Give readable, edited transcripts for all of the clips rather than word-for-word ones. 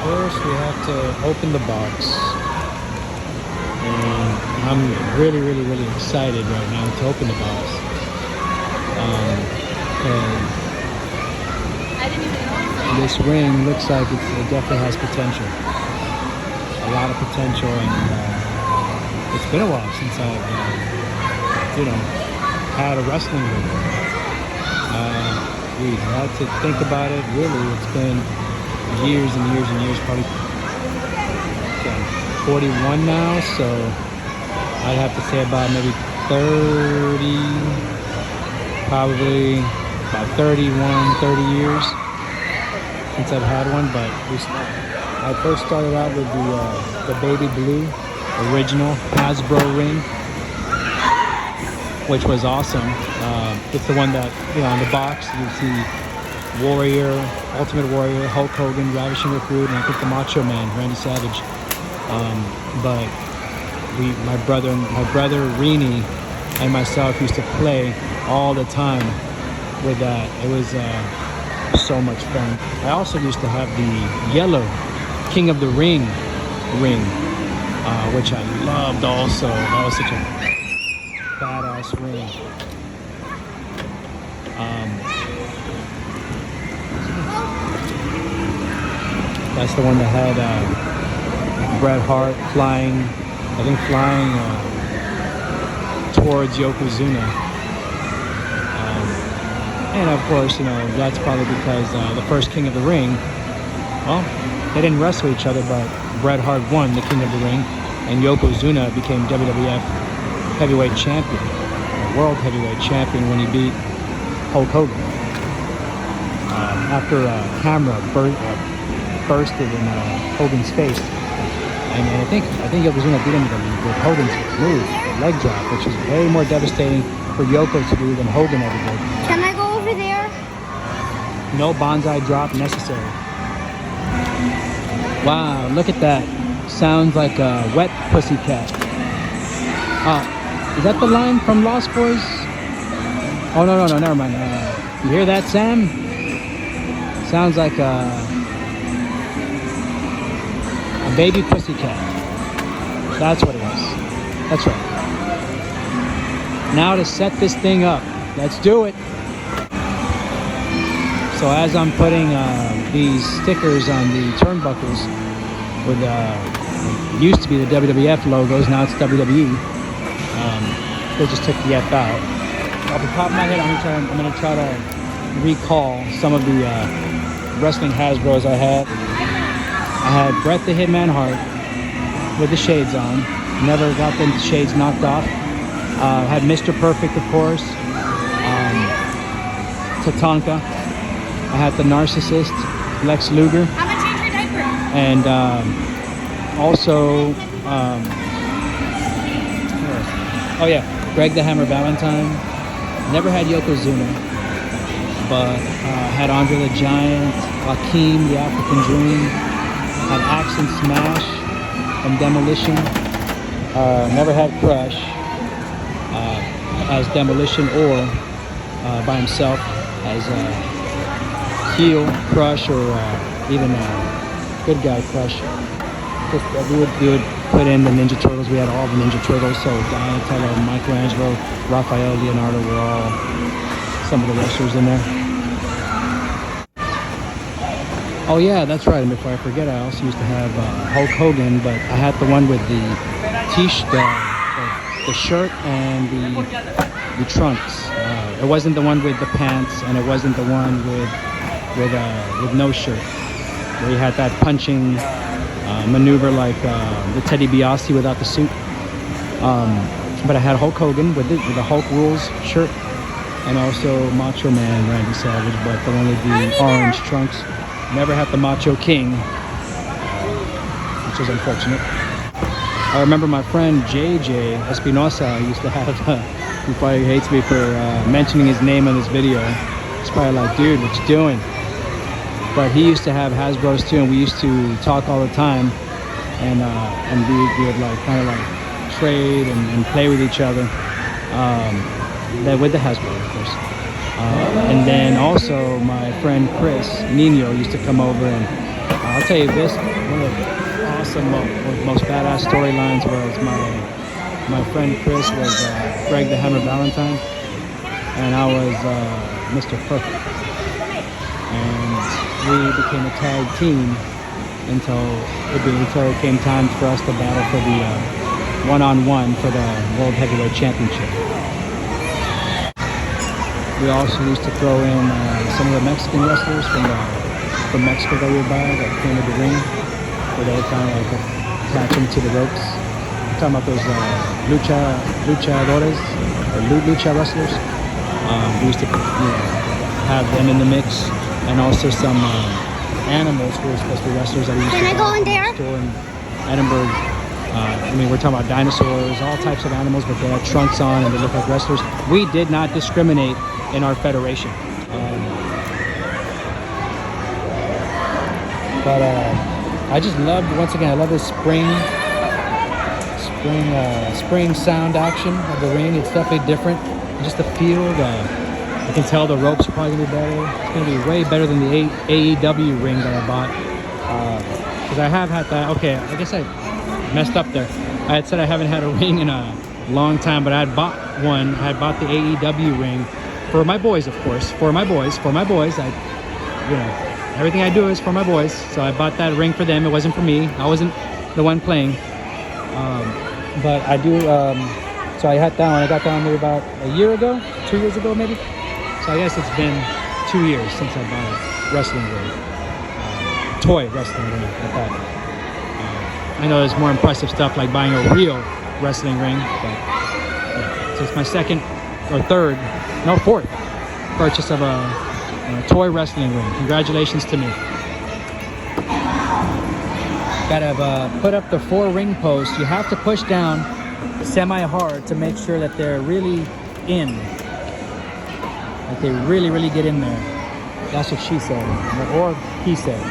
first we have to open the box. And I'm really excited right now to open the box. This ring looks like it definitely has potential. A lot of potential, and it's been a while since I've, had a wrestling ring. I had to think about it. Really, it's been years and years. Probably 41 now, so I'd have to say about maybe 30, probably about 30 years since I've had one. But I first started out with the baby blue original Hasbro ring, which was awesome. It's the one that, on the box you see Warrior, Ultimate Warrior, Hulk Hogan, Ravishing Rick Rude, and I think the Macho Man, Randy Savage. But my brother Rini and myself used to play all the time with that. It was so much fun. I also used to have the yellow King of the Ring, which I loved also. That was such a badass ring. That's the one that had Bret Hart flying towards Yokozuna. And of course, that's probably because the first King of the Ring, well, they didn't wrestle each other, but Bret Hart won the King of the Ring, and Yokozuna became WWF heavyweight champion, world heavyweight champion, when he beat Hulk Hogan. After a camera bursted in Hogan's face, and I think Yokozuna beat him with Hogan's move, leg drop, which is way more devastating for Yoko to do than Hogan ever did. Can I go over there? No bonsai drop necessary. Wow, look at that. Sounds like a wet pussycat. Is that the line from Lost Boys? Oh, no, never mind. You hear that, Sam? Sounds like a baby pussycat. That's what it is. That's right. Now to set this thing up. Let's do it. So as I'm putting these stickers on the turnbuckles with used to be the WWF logos, now it's WWE. They just took the F out. Off the top of my head, I'm gonna try to recall some of the wrestling Hasbros I had. I had Bret the Hitman Hart with the shades on. Never got the shades knocked off. Had Mr. Perfect, of course. Tatanka. I had the Narcissist, Lex Luger. How much is your diaper? And also, Greg the Hammer Valentine. Never had Yokozuna, but had Andre the Giant, Hakeem, the African Dream. Had Axe and Smash from Demolition. Never had Crush as Demolition or by himself as heel Crush, or even good guy Crush. We would put in the Ninja Turtles. We had all the Ninja Turtles, so Donatello, Michelangelo, Raphael, Leonardo were all some of the wrestlers in there. Oh yeah, that's right. And before I forget, I also used to have Hulk Hogan, but I had the one with the the shirt and the trunks. It wasn't the one with the pants, and it wasn't the one with no shirt, where you had that punching maneuver like the Teddy DiBiase without the suit. But I had Hulk Hogan with the Hulk Rules shirt, and also Macho Man Randy Savage, but the one with the orange trunks. Never had the Macho King, which is unfortunate. I remember my friend JJ Espinosa used to have, he probably hates me for mentioning his name in this video. He's probably like, dude, what you doing? But he used to have Hasbros too, and we used to talk all the time, and we would like kind of like trade and play with each other, with the Hasbro, of course. And then also my friend Chris Nino used to come over, and I'll tell you this, one of the awesome, most badass storylines was my friend Chris was Greg the Hammer Valentine, and I was Mr. Perfect. And we became a tag team until it came time for us to battle for the one-on-one for the World Heavyweight Championship. We also used to throw in some of the Mexican wrestlers from Mexico that we would buy that came to the ring, where they would kind of like attach them to the ropes. I'm talking about those luchadores, or lucha wrestlers. We used to have them in the mix, and also some animals who were supposed to be wrestlers that we used to go in there? store in Edinburgh. I mean, we're talking about dinosaurs, all types of animals, but they had trunks on and they look like wrestlers. We did not discriminate in our federation. But I just loved, once again, I love this spring sound action of the ring. It's definitely different. Just the feel, I can tell the ropes are probably going to be better. It's going to be way better than the AEW ring that I bought. Because I have had that. Okay, I guess I messed up there. I had said I haven't had a ring in a long time, but I had bought one. I had bought the AEW ring for my boys, of course. For my boys. Everything I do is for my boys. So I bought that ring for them. It wasn't for me. I wasn't the one playing. But I do. So I had that one. I got that one maybe about a year ago, 2 years ago maybe. So I guess it's been 2 years since I bought a wrestling ring. Toy wrestling ring at that. I know there's more impressive stuff like buying a real wrestling ring, but yeah. So it's my fourth purchase of a toy wrestling ring. Congratulations to me. Gotta put up the 4 ring posts. You have to push down semi-hard to make sure that they're really in. Like they really, really get in there. That's what she said, or he said.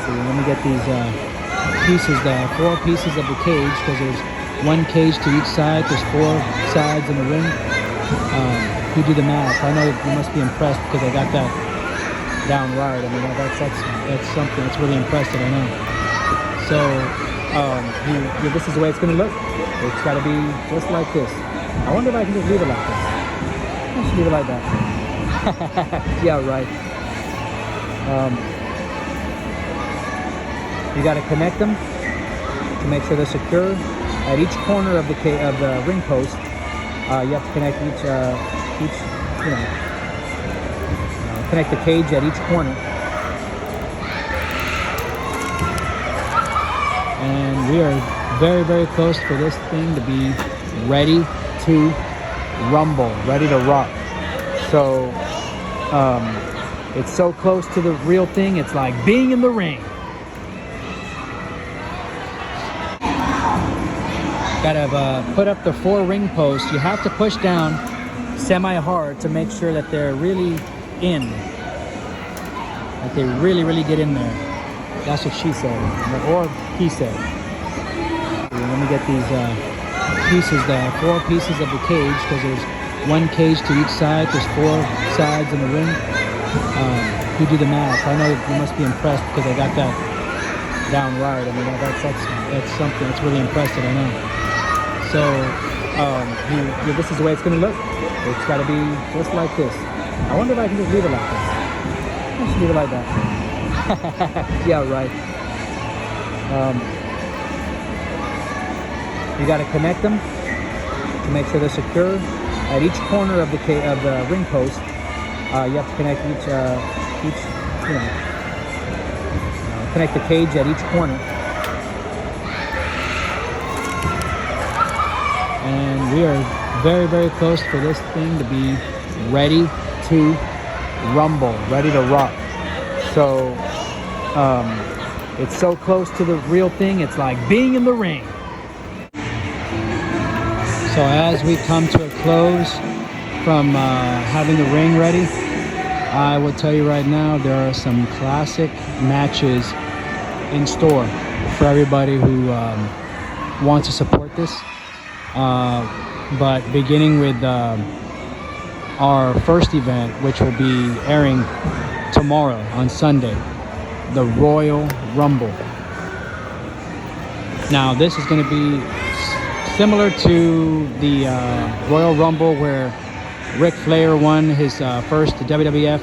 Let me get these pieces, the 4 pieces of the cage, because there's 1 cage to each side. There's 4 sides in the ring. You do the math. I know you must be impressed because I got that down right. I mean, that's something that's really impressive. I know. So this is the way it's going to look. It's got to be just like this. I wonder if I can just leave it like this. Let's leave it like that. Yeah, right. You got to connect them to make sure they're secure. At each corner of the ring post, you have to connect connect the cage at each corner. And we are very, very close for this thing to be ready to rumble, ready to rock. So it's so close to the real thing, it's like being in the ring. Gotta put up the 4 ring posts. You have to push down semi-hard to make sure that they're really in. Like they really, really get in there. That's what she said, or he said. Let me get these pieces, the 4 pieces of the cage, because there's 1 cage to each side. There's 4 sides in the ring. You do the math. I know you must be impressed because I got that down right. I mean, that's something that's really impressive. I know. So this is the way it's going to look. It's got to be just like this. I wonder if I can just leave it like this. Let's leave it like that. Yeah, right. You got to connect them to make sure they're secure. At each corner of the ring post, you have to connect connect the cage at each corner. And we are very, very close for this thing to be ready to rumble, ready to rock. So it's so close to the real thing, it's like being in the ring. So as we come to a close from having the ring ready, I will tell you right now, there are some classic matches in store for everybody who wants to support this. But beginning with our first event, which will be airing tomorrow on Sunday, the Royal Rumble. Now this is going to be similar to the Royal Rumble where Ric Flair won his first WWF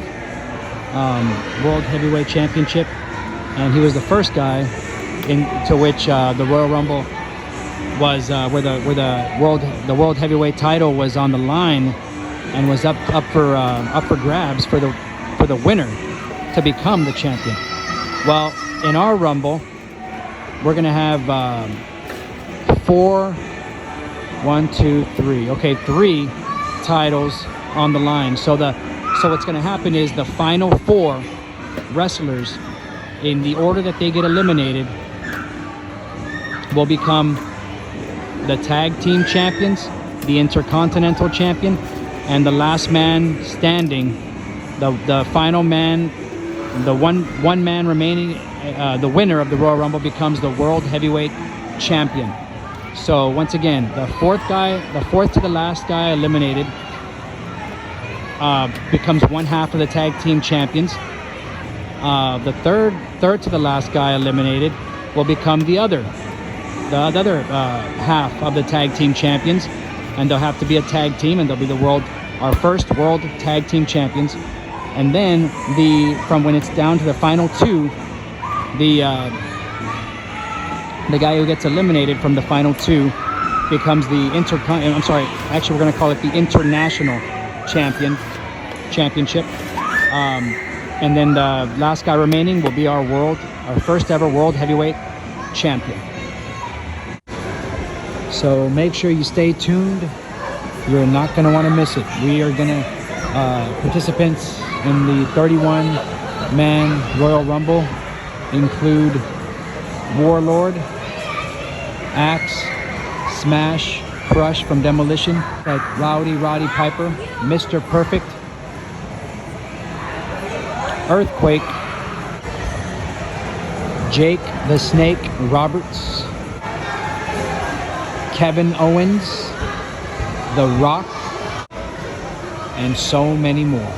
World Heavyweight Championship, and he was the first guy into which the Royal Rumble was where the World Heavyweight title was on the line and was up for grabs for the winner to become the champion. Well, in our Rumble, we're gonna have 3 titles on the line. So what's gonna happen is the final 4 wrestlers, in the order that they get eliminated, will become the tag team champions, the intercontinental champion, and the last man standing, the final man, the one man remaining, the winner of the Royal Rumble becomes the World Heavyweight Champion. So once again, the fourth to the last guy eliminated becomes one half of the tag team champions. The third to the last guy eliminated will become the other half of the tag team champions, and they'll have to be a tag team, and they'll be our first world tag team champions. And then from when it's down to the final 2, the guy who gets eliminated from the final 2 becomes the we're going to call it the International Championship. And then the last guy remaining will be our first ever World Heavyweight Champion. So make sure you stay tuned. You're not going to want to miss it. We are going to participants in the 31-man Royal Rumble include Warlord, Axe, Smash, Crush from Demolition, like Roddy Piper, Mr. Perfect, Earthquake, Jake the Snake Roberts, Kevin Owens, The Rock, and so many more.